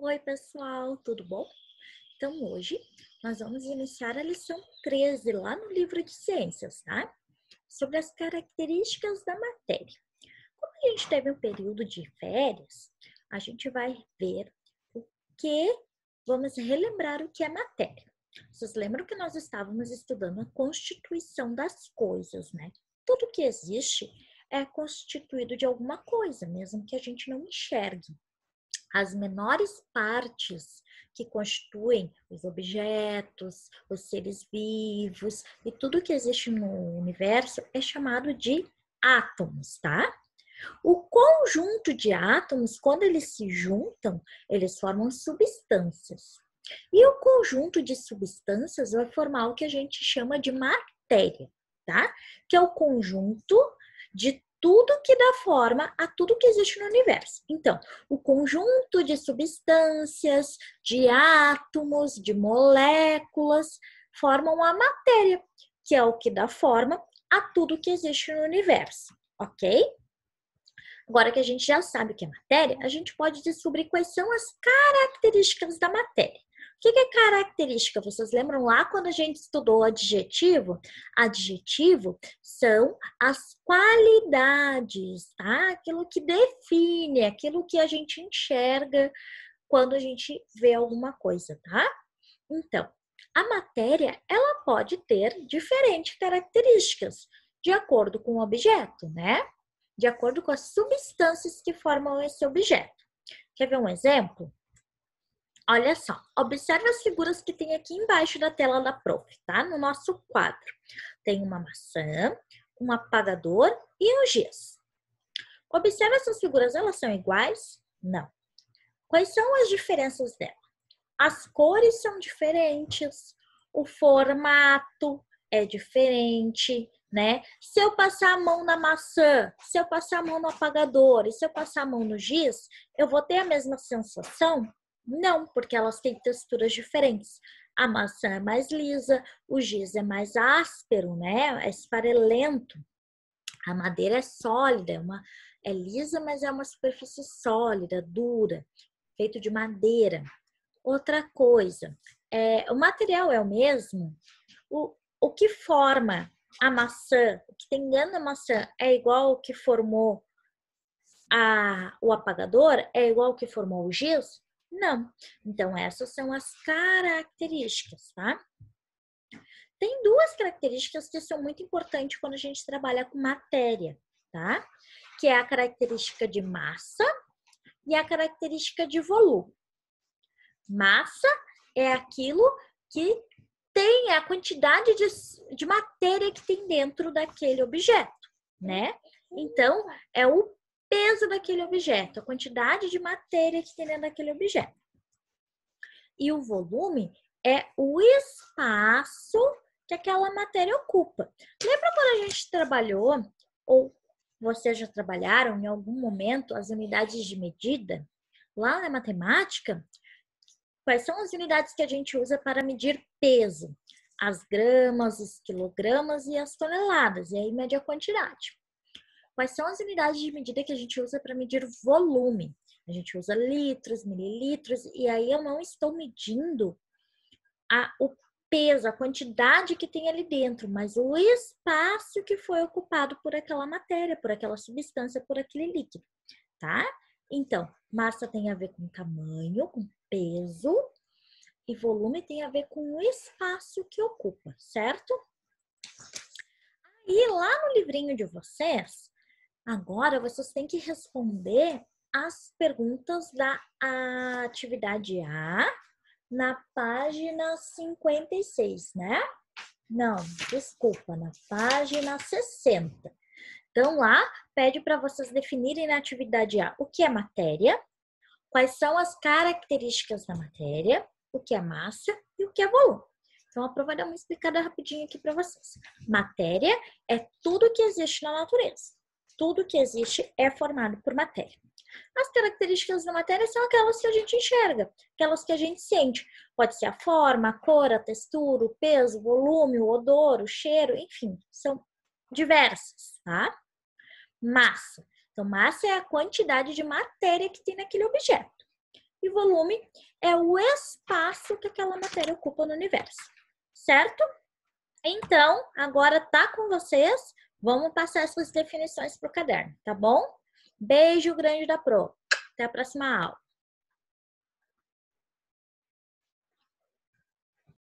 Oi, pessoal, tudo bom? Então, hoje nós vamos iniciar a lição 13 lá no livro de ciências, tá? Sobre as características da matéria. Como a gente teve um período de férias, a gente vai ver o que, vamos relembrar o que é matéria. Vocês lembram que nós estávamos estudando a constituição das coisas, né? Tudo que existe é constituído de alguma coisa, mesmo que a gente não enxergue. As menores partes que constituem os objetos, os seres vivos e tudo que existe no universo é chamado de átomos, tá? O conjunto de átomos, quando eles se juntam, eles formam substâncias. E o conjunto de substâncias vai formar o que a gente chama de matéria, tá? Que é o conjunto de tudo que dá forma a tudo que existe no universo. Então, o conjunto de substâncias, de átomos, de moléculas, formam a matéria, que é o que dá forma a tudo que existe no universo, ok? Agora que a gente já sabe o que é matéria, a gente pode descobrir quais são as características da matéria. O que é característica? Vocês lembram lá quando a gente estudou adjetivo? Adjetivo são as qualidades, tá? Aquilo que define, aquilo que a gente enxerga quando a gente vê alguma coisa, tá? Então, a matéria, ela pode ter diferentes características de acordo com o objeto, né? De acordo com as substâncias que formam esse objeto. Quer ver um exemplo? Olha só, observe as figuras que tem aqui embaixo da tela da prof, tá? No nosso quadro. Tem uma maçã, um apagador e um giz. Observe essas figuras, elas são iguais? Não. Quais são as diferenças delas? As cores são diferentes, o formato é diferente, né? Se eu passar a mão na maçã, se eu passar a mão no apagador e se eu passar a mão no giz, eu vou ter a mesma sensação? Não, porque elas têm texturas diferentes. A maçã é mais lisa, o giz é mais áspero, né? É esfarelento. A madeira é sólida, é lisa, mas é uma superfície sólida, dura, feito de madeira. Outra coisa, o material é o mesmo, o que forma a maçã, o que tem dentro da maçã é igual ao que formou o apagador? É igual ao que formou o giz? Não. Então, essas são as características, tá? Tem duas características que são muito importantes quando a gente trabalha com matéria, tá? Que é a característica de massa e a característica de volume. Massa é aquilo que tem a quantidade de matéria que tem dentro daquele objeto, né? Então, é o peso daquele objeto, a quantidade de matéria que tem dentro daquele objeto. E o volume é o espaço que aquela matéria ocupa. Lembra quando a gente trabalhou, ou vocês já trabalharam em algum momento, as unidades de medida? Lá na matemática, quais são as unidades que a gente usa para medir peso? As gramas, os quilogramas e as toneladas, e aí mede a quantidade. Quais são as unidades de medida que a gente usa para medir volume? A gente usa litros, mililitros, e aí eu não estou medindo o peso, a quantidade que tem ali dentro, mas o espaço que foi ocupado por aquela matéria, por aquela substância, por aquele líquido, tá? Então, massa tem a ver com tamanho, com peso, e volume tem a ver com o espaço que ocupa, certo? E lá no livrinho de vocês, agora vocês têm que responder as perguntas da atividade A na página 56, né? Não, desculpa, na página 60. Então lá pede para vocês definirem na atividade A o que é matéria, quais são as características da matéria, o que é massa e o que é volume. Então, a prova vai dar uma explicada rapidinho aqui para vocês. Matéria é tudo que existe na natureza. Tudo que existe é formado por matéria. As características da matéria são aquelas que a gente enxerga, aquelas que a gente sente. Pode ser a forma, a cor, a textura, o peso, o volume, o odor, o cheiro, enfim, são diversas, tá? Massa. Então, massa é a quantidade de matéria que tem naquele objeto. e volume é o espaço que aquela matéria ocupa no universo, certo? Então, agora tá com vocês, vamos passar essas definições para o caderno, tá bom? Beijo grande da Pro, até a próxima aula.